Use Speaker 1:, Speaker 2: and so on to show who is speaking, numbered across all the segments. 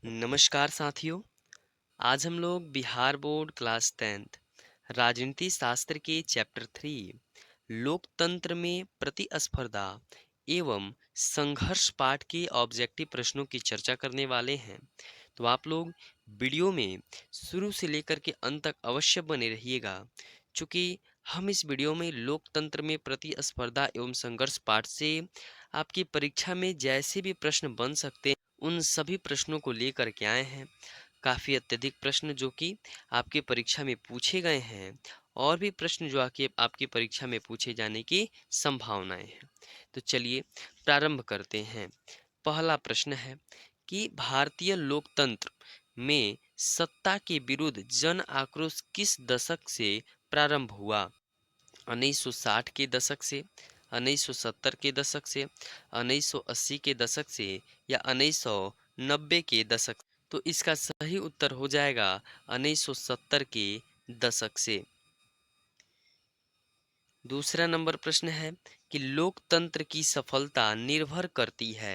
Speaker 1: नमस्कार साथियों। आज हम लोग बिहार बोर्ड क्लास 10th राजनीति शास्त्र के चैप्टर 3 लोकतंत्र में प्रतिस्पर्धा एवं संघर्ष पाठ के ऑब्जेक्टिव प्रश्नों की चर्चा करने वाले हैं। तो आप लोग वीडियो में शुरू से लेकर के अंत तक अवश्य बने रहिएगा, क्योंकि हम इस वीडियो में लोकतंत्र में प्रतिस्पर्धा एवं संघर्ष पाठ से आपकी परीक्षा में जैसे भी प्रश्न बन सकते हैं उन सभी प्रश्नों को लेकर के आए हैं। काफ़ी अत्यधिक प्रश्न जो कि आपकी परीक्षा में पूछे गए हैं और भी प्रश्न जो आके आपकी परीक्षा में पूछे जाने की संभावनाएं हैं। तो चलिए प्रारंभ करते हैं। पहला प्रश्न है कि भारतीय लोकतंत्र में सत्ता के विरुद्ध जन आक्रोश किस दशक से प्रारंभ हुआ? 1960 के दशक से, 1970 के दशक से, 1980 के दशक से या 1990 के दशक? तो इसका सही उत्तर हो जाएगा 1970 के दशक से। दूसरा नंबर प्रश्न है कि लोकतंत्र की सफलता निर्भर करती है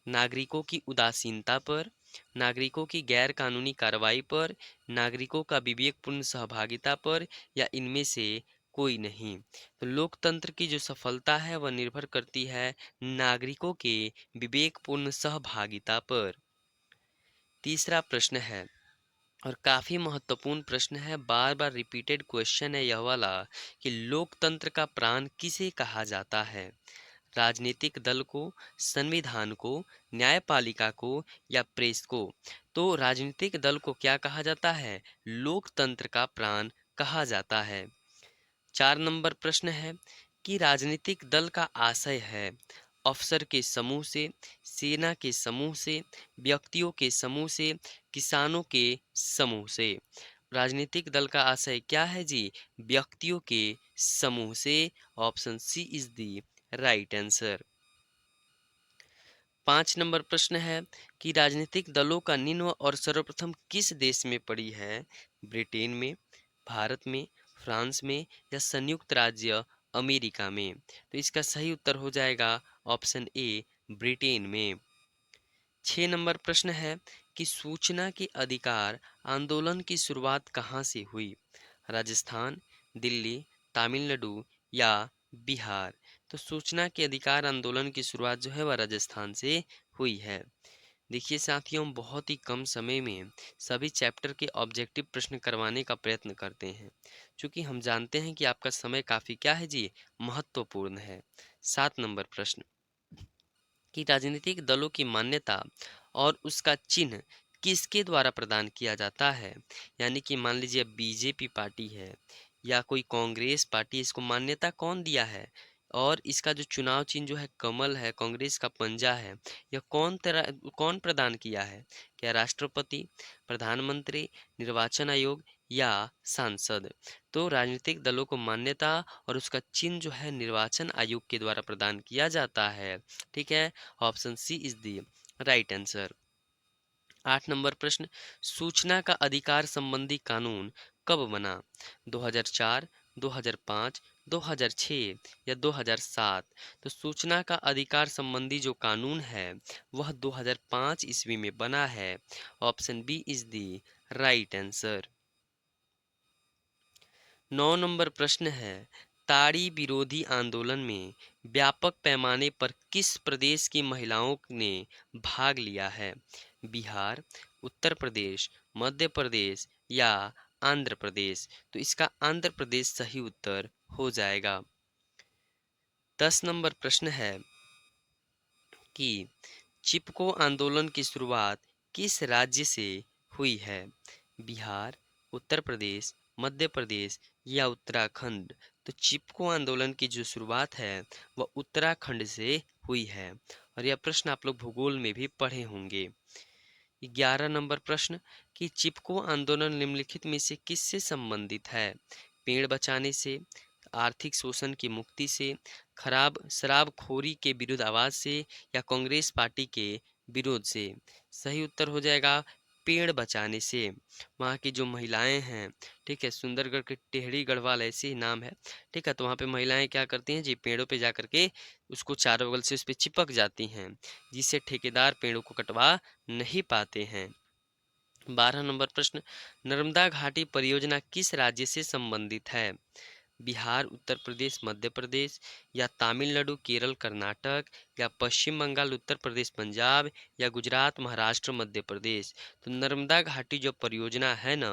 Speaker 1: नागरिकों की उदासीनता पर, नागरिकों की गैर कानूनी कार्रवाई पर, नागरिकों का विवेकपूर्ण सहभागिता पर या इनमें से कोई नहीं। तो लोकतंत्र की जो सफलता है वह निर्भर करती है नागरिकों के विवेकपूर्ण सहभागिता पर। तीसरा प्रश्न है और काफी महत्वपूर्ण प्रश्न है, बार बार रिपीटेड क्वेश्चन है यह वाला कि लोकतंत्र का प्राण किसे कहा जाता है? राजनीतिक दल को, संविधान को, न्यायपालिका को या प्रेस को? तो राजनीतिक दल को क्या कहा जाता है? लोकतंत्र का प्राण कहा जाता है। 4 नंबर प्रश्न है कि राजनीतिक दल का आशय है अफसर के समूह से, सेना के समूह से, व्यक्तियों के समूह से, किसानों के समूह से? राजनीतिक दल का आशय क्या है जी? व्यक्तियों के समूह से। Option C is the right answer. 5 number प्रश्न है कि राजनीतिक दलों का निम्न और सर्वप्रथम किस देश में पड़ी है? ब्रिटेन में, भारत में, फ्रांस में या संयुक्त राज्य अमेरिका में? तो इसका सही उत्तर हो जाएगा ऑप्शन ए, ब्रिटेन में। 6 नंबर प्रश्न है कि सूचना के अधिकार आंदोलन की शुरुआत कहाँ से हुई? राजस्थान, दिल्ली, तमिलनाडु या बिहार? तो सूचना के अधिकार आंदोलन की शुरुआत जो है वह राजस्थान से हुई है। देखिए साथियों, बहुत ही कम समय में सभी चैप्टर के ऑब्जेक्टिव प्रश्न करवाने का प्रयत्न करते हैं, क्योंकि हम जानते हैं कि आपका समय काफ़ी क्या है जी, महत्वपूर्ण है। 7 नंबर प्रश्न कि राजनीतिक दलों की मान्यता और उसका चिन्ह किसके द्वारा प्रदान किया जाता है? यानी कि मान लीजिए बीजेपी पार्टी है या कोई कांग्रेस पार्टी, इसको मान्यता कौन दिया है? और इसका जो चुनाव चिन्ह जो है कमल है, कांग्रेस का पंजा है, यह कौन प्रदान किया है? क्या राष्ट्रपति, प्रधानमंत्री, निर्वाचन आयोग या सांसद? तो राजनीतिक दलों को मान्यता और उसका चिन्ह जो है निर्वाचन आयोग के द्वारा प्रदान किया जाता है। ठीक है, option C is the right answer. 8 number प्रश्न, सूचना का अधिकार संबंधी कानून कब बना? 2004, 2005, 2006 या 2007? तो सूचना का अधिकार संबंधी जो कानून है वह 2005 ईस्वी में बना है। Option B is the right answer. 9 number प्रश्न है ताड़ी विरोधी आंदोलन में व्यापक पैमाने पर किस प्रदेश की महिलाओं ने भाग लिया है? बिहार, उत्तर प्रदेश, मध्य प्रदेश या आंध्र प्रदेश? तो इसका आंध्र प्रदेश सही उत्तर हो जाएगा। 10 नंबर प्रश्न है कि चिपको आंदोलन की शुरुआत किस राज्य से हुई है? बिहार, उत्तर प्रदेश, मध्य प्रदेश या उत्तराखंड? तो चिपको आंदोलन की जो शुरुआत है वह उत्तराखंड से हुई है और यह प्रश्न आप लोग भूगोल में भी पढ़े होंगे। 11 नंबर प्रश्न कि चिपको आंदोलन निम्नलिखित में से किससे संबंधित है? पेड़ बचाने से, आर्थिक शोषण की मुक्ति से, खराब शराबखोरी के विरुद्ध आवाज से या कांग्रेस पार्टी के विरोध से? सही उत्तर हो जाएगा पेड़ बचाने से। वहाँ की जो महिलाएं हैं, ठीक है, सुंदरगढ़ के टेहरी गढ़वाल ऐसे ही नाम है, ठीक है, तो वहाँ पे महिलाएं क्या करती हैं जी, पेड़ों पे जा करके उसको चारों बगल से उस पर चिपक जाती हैं, जिससे ठेकेदार पेड़ों को कटवा नहीं पाते हैं। 12 नंबर प्रश्न, नर्मदा घाटी परियोजना किस राज्य से संबंधित है? बिहार, उत्तर प्रदेश, मध्य प्रदेश, या तमिलनाडु, केरल, कर्नाटक, या पश्चिम बंगाल, उत्तर प्रदेश, पंजाब, या गुजरात, महाराष्ट्र, मध्य प्रदेश। तो नर्मदा घाटी जो परियोजना है ना,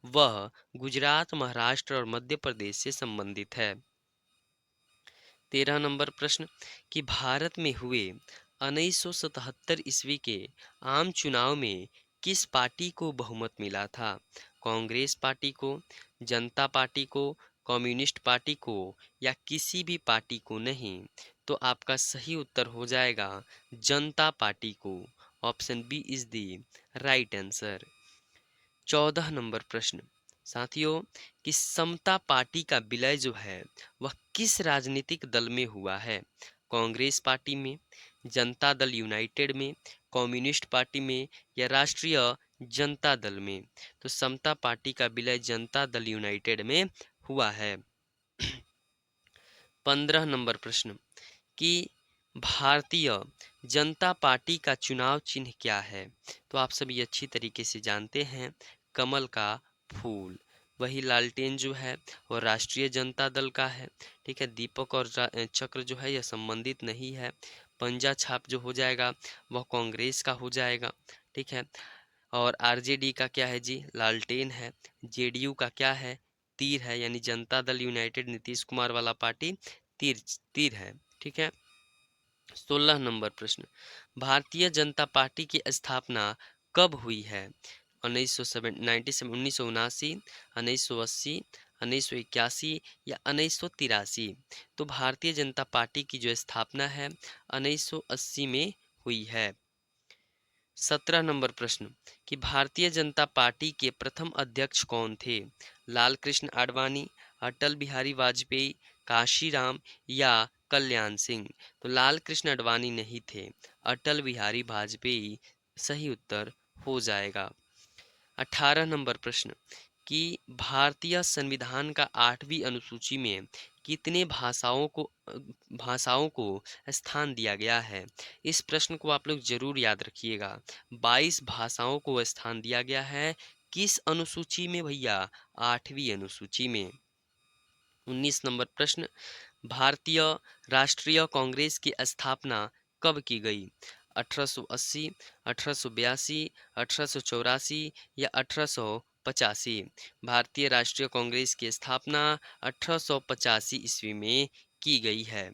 Speaker 1: वह गुजरात, महाराष्ट्र और मध्य प्रदेश से संबंधित है। 13 नंबर प्रश्न, कि भारत में हुए 1977 ईस्वी के आम चुनाव में किस पार्टी को बहुमत मिला था? कांग्रेस पार्टी को, जनता पार्टी को, कम्युनिस्ट पार्टी को, या किसी भी पार्टी को नहीं? तो आपका सही उत्तर हो जाएगा जनता पार्टी को। Option B is the right answer. 14 number प्रश्न, साथियों, कि समता पार्टी का विलय जो है वह किस राजनीतिक दल में हुआ है? कांग्रेस पार्टी में, जनता दल यूनाइटेड में, कम्युनिस्ट पार्टी में, या राष्ट्रीय जनता दल में? तो समता पार्टी का विलय जनता दल यूनाइटेड में हुआ है। 15 नंबर प्रश्न, कि भारतीय जनता पार्टी का चुनाव चिन्ह क्या है? तो आप सभी अच्छी तरीके से जानते हैं, कमल का फूल। वही लालटेन जो है वो राष्ट्रीय जनता दल का है। ठीक है, दीपक और चक्र जो है यह संबंधित नहीं है। पंजा छाप जो हो जाएगा वह कांग्रेस का हो जाएगा। ठीक है, और आरजेडी का क्या है जी? लालटेन है। जेडीयू का क्या है? तीर है, यानी जनता दल यूनाइटेड नीतीश कुमार वाला पार्टी तीर तीर है। ठीक है। 16 नंबर प्रश्न, भारतीय जनता पार्टी की स्थापना कब हुई है? 1979, 1979, 1980, 1981 या 1983? तो भारतीय जनता पार्टी की जो स्थापना है 1980 में हुई है। 17 नंबर प्रश्न, कि भारतीय जनता पार्टी के प्रथम अध्यक्ष कौन थे? लाल कृष्ण आडवाणी, अटल बिहारी वाजपेयी, काशीराम, या कल्याण सिंह? तो लाल कृष्ण आडवाणी नहीं थे, अटल बिहारी वाजपेयी सही उत्तर हो जाएगा। 18 नंबर प्रश्न, कि भारतीय संविधान का 8वीं अनुसूची में कितने भाषाओं को स्थान दिया गया है? इस प्रश्न को आप लोग जरूर याद रखिएगा। 22 भाषाओं को स्थान दिया गया है। किस अनुसूची में भैया? 8वीं अनुसूची में। 19 नंबर प्रश्न, भारतीय राष्ट्रीय कांग्रेस की स्थापना कब की गई? 1880, 1882, 1884 या 1885? भारतीय राष्ट्रीय कांग्रेस की स्थापना 1885 ईस्वी में की गई है।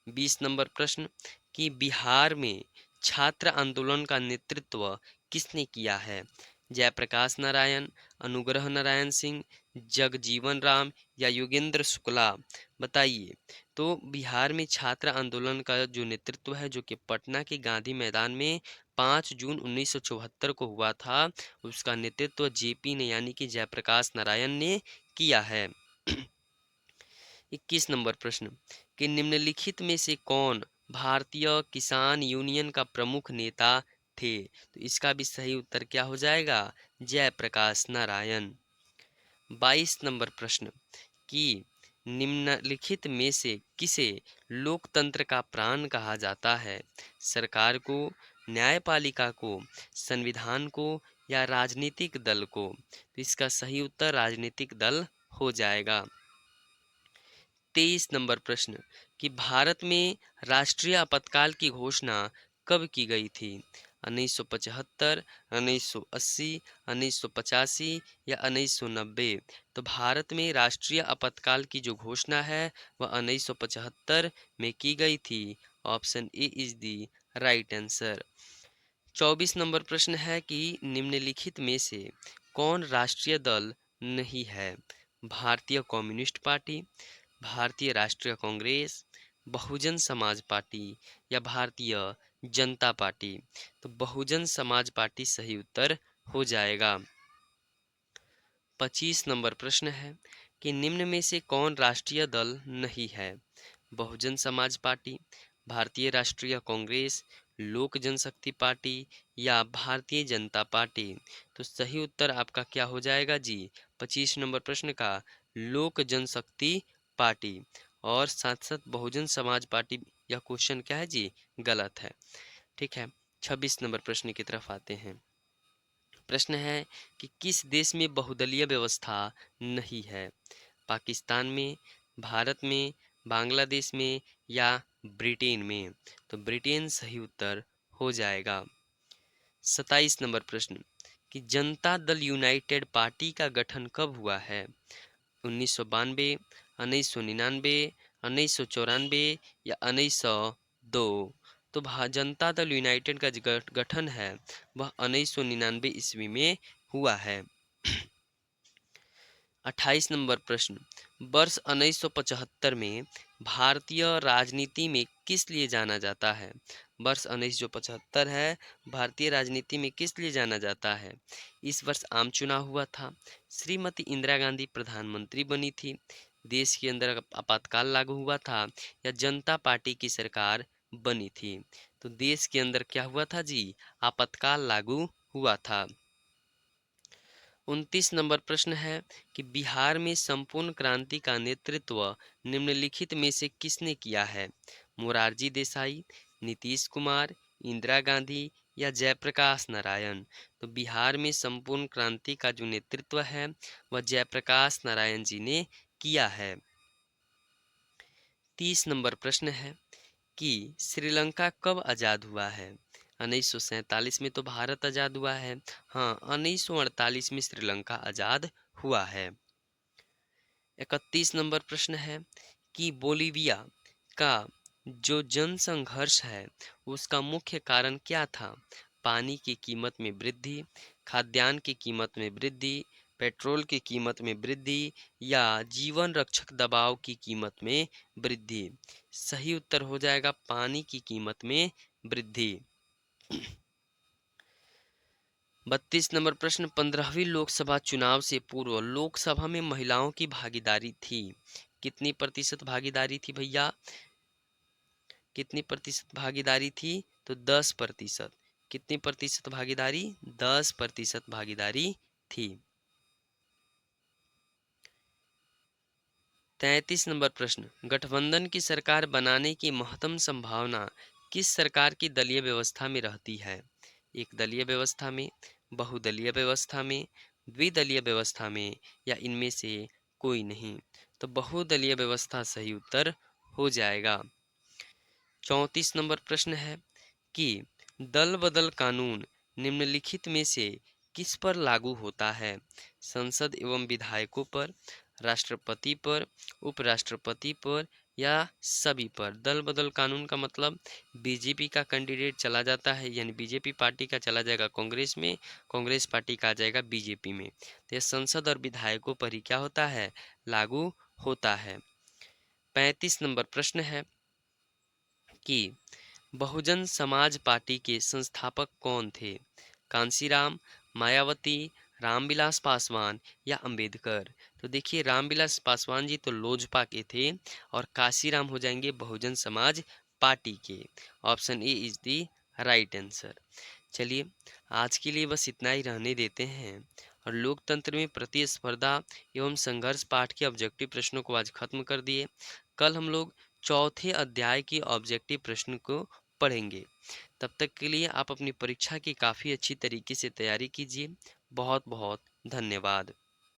Speaker 1: 20 नंबर प्रश्न, कि बिहार में छात्र आंदोलन का नेतृत्व किसने किया है? जयप्रकाश नारायण, अनुग्रह नारायण सिंह, जगजीवन राम, या योगेंद्र शुक्ला? बताइए। तो बिहार में छात्र आंदोलन का जो नेतृत्व है, जो कि पटना के गांधी मैदान में 5 जून 1974 को हुआ था, उसका नेतृत्व जेपी ने यानी कि जयप्रकाश नारायण ने किया है। 21 नंबर प्रश्न, कि निम्नलिखित में से कौन भारतीय किसान यूनियन का प्रमुख नेता थे? तो इसका भी सही उत्तर क्या हो जाएगा? जयप्रकाश नारायण। 22 नंबर प्रश्न, कि निम्नलिखित में से किसे लोकतंत्र का प्राण कहा जाता है? सरकार को, न्यायपालिका को, संविधान को, या राजनीतिक दल को? तो इसका सही उत्तर राजनीतिक दल हो जाएगा। 23 नंबर प्रश्न, कि भारत में राष्ट्रीय आपातकाल की घोषणा कब की गई थी? 1975, 1980, 1985 या 1990? तो भारत में राष्ट्रीय आपातकाल की जो घोषणा है वह 1975 में की गई थी। Option A is the right answer. 24 number प्रश्न है, कि निम्नलिखित में से कौन राष्ट्रीय दल नहीं है? भारतीय कम्युनिस्ट पार्टी, भारतीय राष्ट्रीय कांग्रेस, बहुजन समाज पार्टी, या भारतीय जनता पार्टी? तो बहुजन समाज पार्टी सही उत्तर हो जाएगा। 25 नंबर प्रश्न है, कि निम्न में से कौन राष्ट्रीय दल नहीं है? बहुजन समाज पार्टी, भारतीय राष्ट्रीय कांग्रेस, लोक जनशक्ति पार्टी, या भारतीय जनता पार्टी? तो सही उत्तर आपका क्या हो जाएगा जी? 25 नंबर प्रश्न का लोक जनशक्ति पार्टी। और साथ साथ बहुजन समाज पार्टी, यह क्वेश्चन क्या है जी? गलत है। ठीक है, 26 नंबर प्रश्न की तरफ आते हैं। प्रश्न है कि किस देश में बहुदलीय व्यवस्था नहीं है? पाकिस्तान में, भारत में, बांग्लादेश में या ब्रिटेन में? तो ब्रिटेन सही उत्तर हो जाएगा। 27 नंबर प्रश्न कि जनता दल यूनाइटेड पार्टी का गठन कब हुआ है? 1992, 1999, 1994 या 1902? तो जनता दल यूनाइटेड का जो गठन है वह 1999 ईस्वी में हुआ है। 28 नंबर प्रश्न वर्ष 1975 में भारतीय राजनीति में किस लिए जाना जाता है? वर्ष 1975 है, भारतीय राजनीति में किस लिए जाना जाता है? इस वर्ष आम चुनाव हुआ था, श्रीमती इंदिरा गांधी प्रधानमंत्री बनी थी, देश के अंदर आपातकाल लागू हुआ था या जनता पार्टी की सरकार बनी थी? तो देश के अंदर क्या हुआ था जी? आपातकाल लागू हुआ था। 29 नंबर प्रश्न है कि बिहार में संपूर्ण क्रांति का नेतृत्व निम्नलिखित में से किसने किया है? मोरारजी देसाई, नीतीश कुमार, इंदिरा गांधी या जयप्रकाश नारायण? तो बिहार में संपूर्ण क्रांति का जो नेतृत्व है वह जयप्रकाश नारायण जी ने किया है। 30 नंबर प्रश्न है कि श्रीलंका कब आज़ाद हुआ है? 1947 में तो भारत आज़ाद हुआ है। हाँ, 1948 में श्रीलंका आज़ाद हुआ है। 31 नंबर प्रश्न है कि बोलीविया का जो जनसंघर्ष है उसका मुख्य कारण क्या था? पानी की कीमत में वृद्धि, खाद्यान्न की कीमत में वृद्धि, पेट्रोल की कीमत में वृद्धि या जीवन रक्षक दवाओं की कीमत में वृद्धि? सही उत्तर हो जाएगा पानी की कीमत में वृद्धि। 32 नंबर प्रश्न 15वीं लोकसभा चुनाव से पूर्व लोकसभा में महिलाओं की भागीदारी थी? कितनी प्रतिशत भागीदारी थी भैया? कितनी प्रतिशत भागीदारी थी? तो 10%। कितनी प्रतिशत भागीदारी? 10% भागीदारी थी। 33 नंबर प्रश्न गठबंधन की सरकार बनाने की महत्तम संभावना किस सरकार की दलीय व्यवस्था में रहती है? एक दलीय व्यवस्था में, बहुदलीय व्यवस्था में, द्विदलीय व्यवस्था में या इनमें से कोई नहीं? तो बहुदलीय व्यवस्था सही उत्तर हो जाएगा। 34 नंबर प्रश्न है कि दल बदल कानून निम्नलिखित में से किस पर लागू होता है? संसद एवं विधायकों पर, राष्ट्रपति पर, उपराष्ट्रपति पर या सभी पर? दल बदल कानून का मतलब बीजेपी का कैंडिडेट चला जाता है, यानी बीजेपी पार्टी का चला जाएगा कांग्रेस में, कांग्रेस पार्टी का आ जाएगा बीजेपी में, तो यह संसद और विधायकों पर ही क्या होता है? लागू होता है। 35 नंबर प्रश्न है कि बहुजन समाज पार्टी के संस्थापक कौन थे? कांसीराम, मायावती, रामविलास पासवान या अंबेडकर? तो देखिए रामविलास पासवान जी तो लोजपा के थे और कांसीराम हो जाएंगे बहुजन समाज पार्टी के। Option A is the right answer. चलिए आज के लिए बस इतना ही रहने देते हैं और लोकतंत्र में प्रतिस्पर्धा एवं संघर्ष पाठ के ऑब्जेक्टिव प्रश्नों को आज खत्म कर दिए। कल हम लोग चौथे अध्याय के ऑब्जेक्टिव प्रश्न को पढ़ेंगे। तब तक के लिए आप अपनी परीक्षा की काफ़ी अच्छी तरीके से तैयारी कीजिए। बहुत बहुत धन्यवाद।